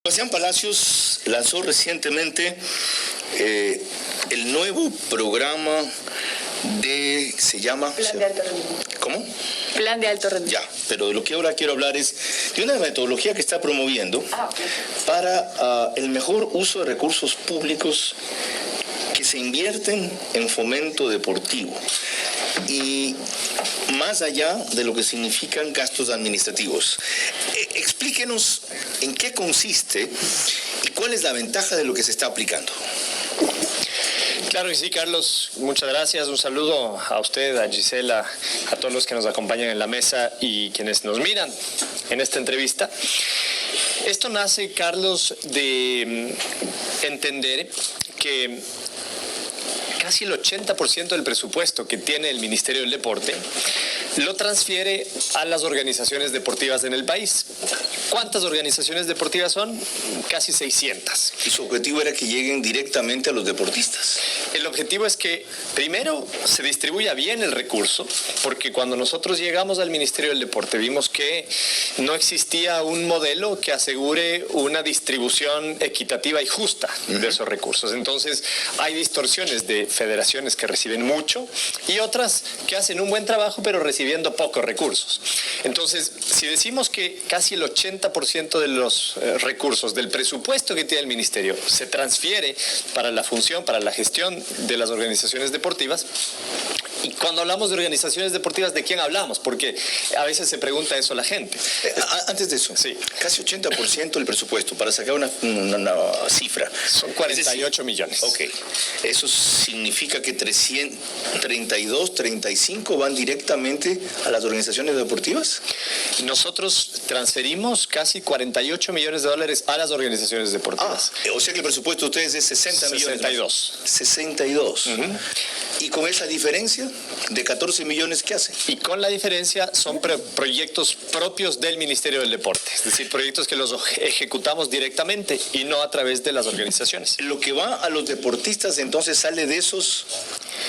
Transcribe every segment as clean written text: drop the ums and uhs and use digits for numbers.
Sebastián Palacios lanzó recientemente el nuevo programa se llama... Plan de alto rendimiento. ¿Cómo? Plan de alto rendimiento. Ya, pero de lo que ahora quiero hablar es de una metodología que está promoviendo para el mejor uso de recursos públicos que se invierten en fomento deportivo y más allá de lo que significan gastos administrativos. Explíquenos en qué consiste y cuál es la ventaja de lo que se está aplicando. Claro que sí, Carlos. Muchas gracias. Un saludo a usted, a Gisela, a todos los que nos acompañan en la mesa y quienes nos miran en esta entrevista. Esto nace, Carlos, de entender que casi el 80% del presupuesto que tiene el Ministerio del Deporte lo transfiere a las organizaciones deportivas en el país. ¿Cuántas organizaciones deportivas son? Casi 600. Y su objetivo era que lleguen directamente a los deportistas. El objetivo es que primero se distribuya bien el recurso, porque cuando nosotros llegamos al Ministerio del Deporte vimos que no existía un modelo que asegure una distribución equitativa y justa de esos recursos. Entonces hay distorsiones de federaciones que reciben mucho y otras que hacen un buen trabajo pero recibiendo pocos recursos. Entonces, si decimos que casi el 80% de los recursos del presupuesto que tiene el Ministerio se transfiere para la función, para la gestión de las organizaciones deportivas, y cuando hablamos de organizaciones deportivas, ¿de quién hablamos? Porque a veces se pregunta eso la gente. Antes de eso, sí, casi 80% del presupuesto, para sacar una cifra. Son 48 millones. Ok, eso significa que 332, 35 van directamente a las organizaciones deportivas. Nosotros transferimos casi 48 millones de dólares a las organizaciones deportivas. O sea que el presupuesto de ustedes es 60 millones. 62. 62. Y con esa diferencia de 14 millones, ¿qué hacen? Y con la diferencia son proyectos propios del Ministerio del Deporte, es decir, proyectos que los ejecutamos directamente y no a través de las organizaciones. Lo que va a los deportistas entonces sale de esos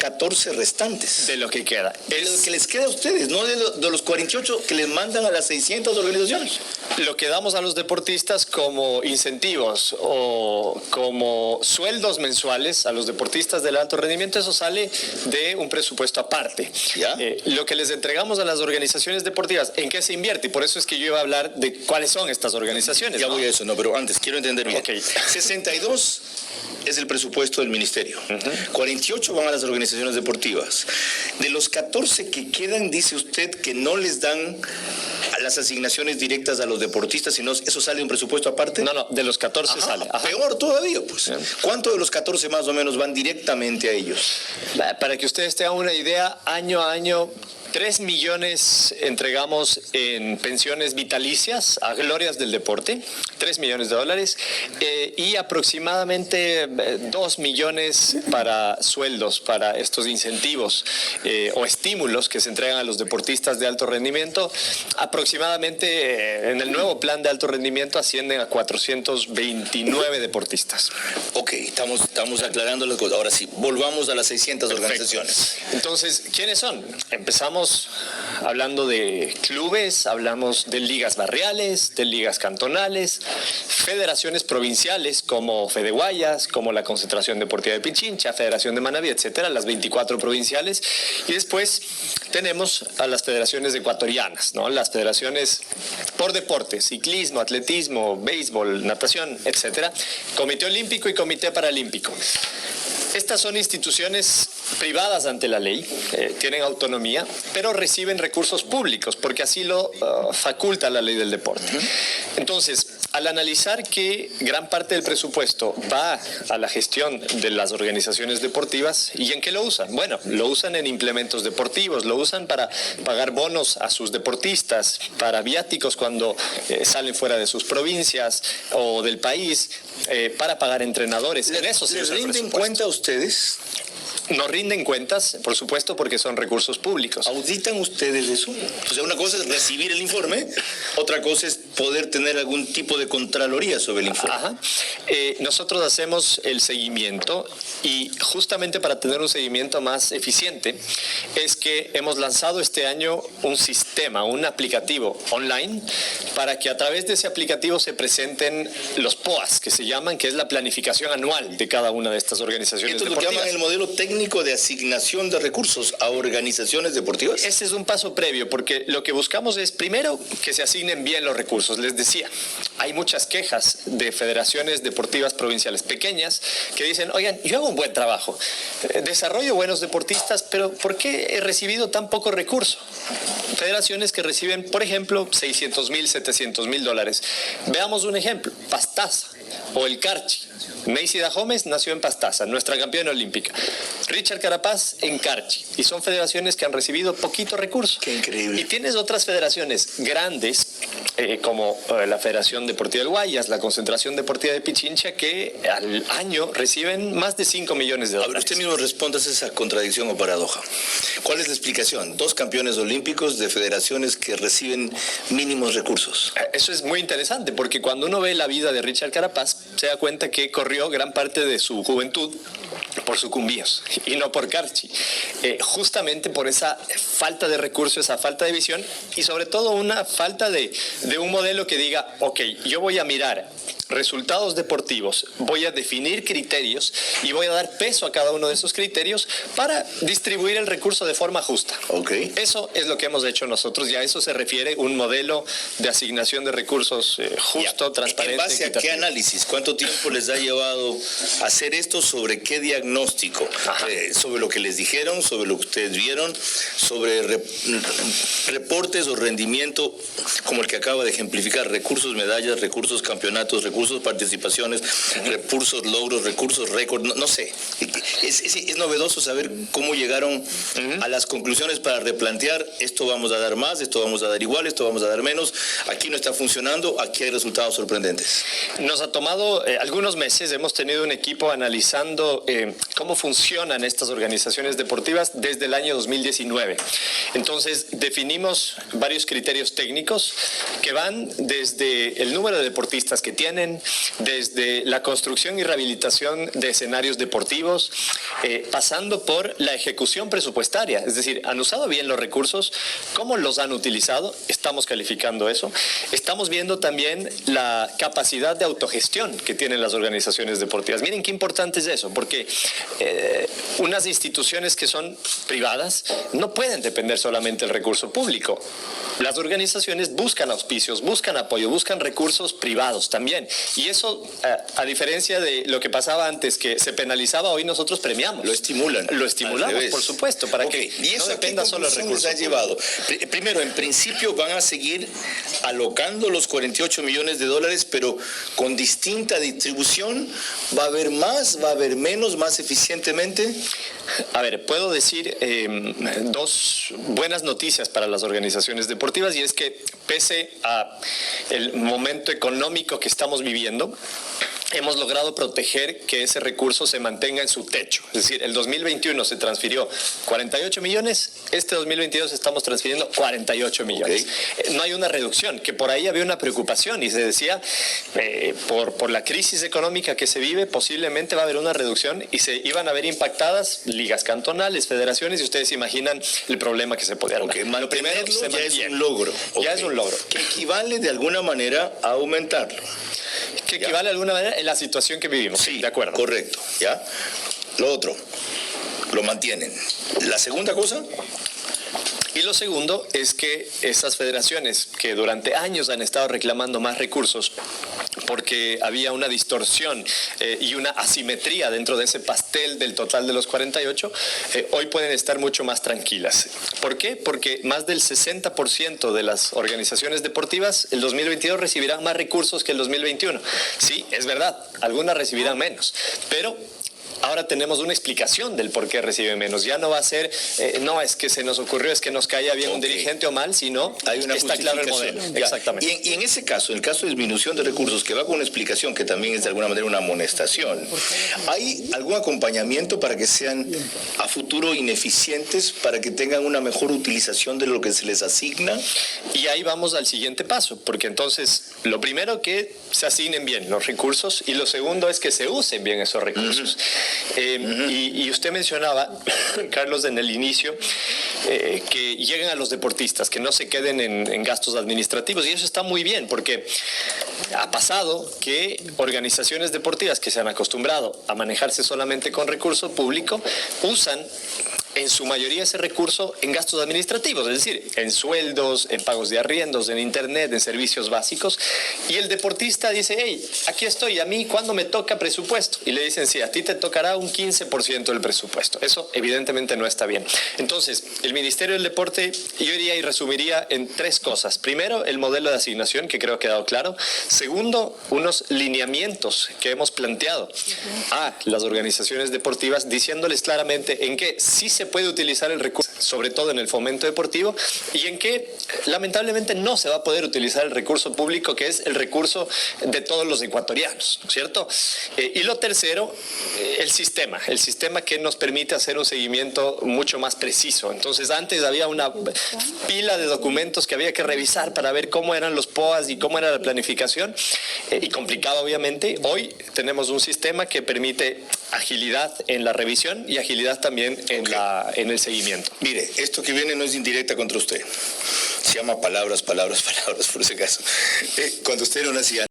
14 restantes. De lo que queda. De lo que les queda a ustedes, no de los 48 que les mandan a las 600 organizaciones. Lo que damos a los deportistas como incentivos o como sueldos mensuales a los deportistas del alto rendimiento, eso sale de un presupuesto aparte. ¿Ya? Lo que les entregamos a las organizaciones deportivas, ¿en qué se invierte? Y por eso es que yo iba a hablar de cuáles son estas organizaciones. Ya ¿no? voy a eso, pero antes quiero entender bien. Okay. 62 es el presupuesto del ministerio. 48 van a las organizaciones deportivas. De los 14 que quedan, dice usted que no les dan a las asignaciones directas a los deportistas, sino eso sale de un presupuesto aparte. No, de los 14 sale. Ajá. Peor todavía, pues. ¿Cuánto de los 14 más o menos van directamente a ellos? Para que ustedes tengan una idea, año a año 3 millones entregamos en pensiones vitalicias a glorias del deporte, 3 millones de dólares, y aproximadamente 2 millones para sueldos, para estos incentivos o estímulos que se entregan a los deportistas de alto rendimiento. Aproximadamente en el nuevo plan de alto rendimiento ascienden a 429 deportistas. Ok, estamos aclarando las cosas. Ahora sí, volvamos a las 600 Perfecto. Organizaciones. Entonces, ¿quiénes son? Empezamos hablando de clubes, hablamos de ligas barriales, de ligas cantonales, federaciones provinciales como Fede Guayas, como la Concentración Deportiva de Pichincha, Federación de Manabí, etcétera, las 24 provinciales. Y después tenemos a las federaciones ecuatorianas, ¿no? Las federaciones por deporte, ciclismo, atletismo, béisbol, natación, etcétera, Comité Olímpico y Comité Paralímpico. Estas son instituciones privadas ante la ley, tienen autonomía, pero reciben recursos públicos, porque así lo faculta la ley del deporte. Entonces, al analizar que gran parte del presupuesto va a la gestión de las organizaciones deportivas, ¿y en qué lo usan? Bueno, lo usan en implementos deportivos, lo usan para pagar bonos a sus deportistas, para viáticos cuando salen fuera de sus provincias o del país, para pagar entrenadores. En eso se ¿Les usa el rinden presupuesto. cuenta a ustedes? Nos rinden cuentas, por supuesto, porque son recursos públicos. ¿Auditan ustedes eso? O sea, una cosa es recibir el informe, otra cosa es poder tener algún tipo de contraloría sobre el informe. Ajá. Nosotros hacemos el seguimiento y justamente para tener un seguimiento más eficiente es que hemos lanzado este año un sistema, un aplicativo online para que a través de ese aplicativo se presenten los POAs, que se llaman, que es la planificación anual de cada una de estas organizaciones ¿Esto lo deportivas. llaman el modelo técnico de asignación de recursos a organizaciones deportivas? Ese es un paso previo, porque lo que buscamos es, primero, que se asignen bien los recursos. Les decía, hay muchas quejas de federaciones deportivas provinciales pequeñas que dicen, oigan, yo hago un buen trabajo, desarrollo buenos deportistas, pero ¿por qué he recibido tan poco recurso? Federaciones que reciben, por ejemplo, 600,000, 700,000 dólares. Veamos un ejemplo, Pastaza o el Carchi. Neisida Gómez nació en Pastaza, nuestra campeona olímpica. Richard Carapaz en Carchi. Y son federaciones que han recibido poquito recurso. Qué increíble. Y tienes otras federaciones grandes, como la Federación Deportiva del Guayas, la Concentración Deportiva de Pichincha, que al año reciben más de 5 millones de A ver, dólares. usted mismo responda a esa contradicción o paradoja. ¿Cuál es la explicación? 2 campeones olímpicos de federaciones que reciben mínimos recursos. Eso es muy interesante, porque cuando uno ve la vida de Richard Carapaz, se da cuenta que corrió gran parte de su juventud por Sucumbíos y no por Carchi, justamente por esa falta de recursos, esa falta de visión y sobre todo una falta de un modelo que diga, ok, yo voy a mirar resultados deportivos, voy a definir criterios y voy a dar peso a cada uno de esos criterios para distribuir el recurso de forma justa. Okay. Eso es lo que hemos hecho nosotros y a eso se refiere un modelo de asignación de recursos justo, transparente. ¿En base a qué equitativo. análisis? ¿Cuánto tiempo les ha llevado hacer esto? ¿Sobre qué diagnóstico? ¿Sobre lo que les dijeron? ¿Sobre lo que ustedes vieron? ¿Sobre reportes o rendimiento como el que acaba de ejemplificar? Recursos, medallas, recursos, campeonatos, recursos, participaciones, recursos, logros, recursos, récord, no sé. Es novedoso saber cómo llegaron a las conclusiones para replantear, esto vamos a dar más, esto vamos a dar igual, esto vamos a dar menos, aquí no está funcionando, aquí hay resultados sorprendentes. Nos ha tomado algunos meses, hemos tenido un equipo analizando cómo funcionan estas organizaciones deportivas desde el año 2019. Entonces, definimos varios criterios técnicos que van desde el número de deportistas que tienen, desde la construcción y rehabilitación de escenarios deportivos, pasando por la ejecución presupuestaria, es decir, ¿han usado bien los recursos? ¿Cómo los han utilizado? Estamos calificando eso. Estamos viendo también la capacidad de autogestión que tienen las organizaciones deportivas. Miren qué importante es eso, porque unas instituciones que son privadas no pueden depender solamente del recurso público. Las organizaciones buscan auspicios, buscan apoyo, buscan recursos privados también. Y eso, a diferencia de lo que pasaba antes, que se penalizaba, hoy nosotros premiamos. Lo estimulan. Lo estimulamos, por supuesto, para que ¿Y eso no dependa solo del recurso. ha llevado? Primero, en principio van a seguir alocando los 48 millones de dólares, pero con distinta distribución. ¿Va a haber más? ¿Va a haber menos? ¿Más eficientemente? A ver, puedo decir dos buenas noticias para las organizaciones deportivas, y es que pese a el momento económico que estamos viviendo, hemos logrado proteger que ese recurso se mantenga en su techo. Es decir, el 2021 se transfirió 48 millones, este 2022 estamos transfiriendo 48 millones. No hay una reducción, que por ahí había una preocupación y se decía, por la crisis económica que se vive, posiblemente va a haber una reducción y se iban a ver impactadas ligas cantonales, federaciones, y ustedes imaginan el problema que se podía dar. Lo primero ya mantiene. es un logro. Ya es un logro. Que equivale de alguna manera a aumentarlo. Que equivale de alguna manera en la situación que vivimos. Sí, de acuerdo. Correcto. ¿Ya? Lo otro, lo mantienen. La segunda cosa. Y lo segundo es que esas federaciones que durante años han estado reclamando más recursos porque había una distorsión y una asimetría dentro de ese pastel del total de los 48, hoy pueden estar mucho más tranquilas. ¿Por qué? Porque más del 60% de las organizaciones deportivas el 2022 recibirán más recursos que el 2021. Sí, es verdad, algunas recibirán menos, pero ahora tenemos una explicación del por qué recibe menos. Ya no va a ser, no es que se nos ocurrió, es que nos caía bien un dirigente o mal, sino hay una está claro el modelo. Ya. Exactamente. Y en ese caso, en el caso de disminución de recursos, que va con una explicación que también es de alguna manera una amonestación, ¿hay algún acompañamiento para que sean a futuro ineficientes, para que tengan una mejor utilización de lo que se les asigna? Y ahí vamos al siguiente paso, porque entonces lo primero que se asignen bien los recursos y lo segundo es que se usen bien esos recursos. Y usted mencionaba, Carlos, en el inicio, que lleguen a los deportistas, que no se queden en gastos administrativos, y eso está muy bien, porque ha pasado que organizaciones deportivas que se han acostumbrado a manejarse solamente con recurso público usan en su mayoría ese recurso en gastos administrativos, es decir, en sueldos, en pagos de arriendos, en internet, en servicios básicos. Y el deportista dice, hey, aquí estoy, a mí, ¿cuándo me toca presupuesto? Y le dicen, sí, a ti te tocará un 15% del presupuesto. Eso evidentemente no está bien. Entonces, el Ministerio del Deporte, yo diría y resumiría en tres cosas. Primero, el modelo de asignación, que creo que ha quedado claro. Segundo, unos lineamientos que hemos planteado a las organizaciones deportivas, diciéndoles claramente en qué sí se puede utilizar el recurso, sobre todo en el fomento deportivo, y en que lamentablemente no se va a poder utilizar el recurso público, que es el recurso de todos los ecuatorianos, ¿no es cierto? Y lo tercero, el sistema que nos permite hacer un seguimiento mucho más preciso. Entonces, antes había una pila de documentos que había que revisar para ver cómo eran los POAs y cómo era la planificación, y complicado obviamente. Hoy tenemos un sistema que permite agilidad en la revisión y agilidad también en el seguimiento. Mire, esto que viene no es indirecta contra usted. Se llama palabras, por ese caso. Cuando usted era una anciana,